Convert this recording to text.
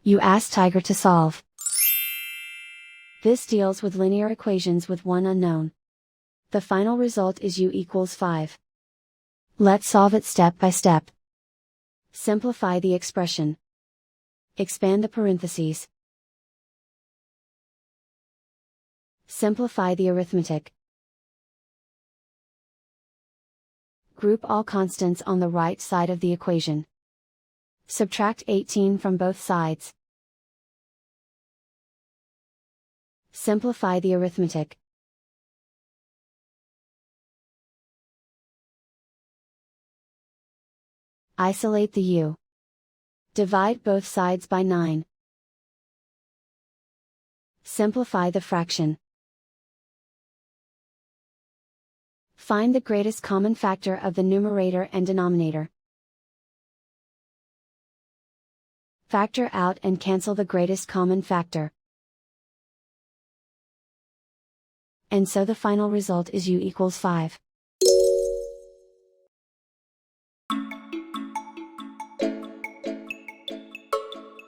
You ask Tiger to solve. This deals with linear equations with one unknown. The final result is u equals 5. Let's solve it step by step. Simplify the expression. Expand the parentheses. Simplify the arithmetic. Group all constants on the right side of the equation. Subtract 18 from both sides. Simplify the arithmetic. Isolate the u. Divide both sides by 9. Simplify the fraction. Find the greatest common factor of the numerator and denominator. Factor out and cancel the greatest common factor. And so the final result is u equals 5.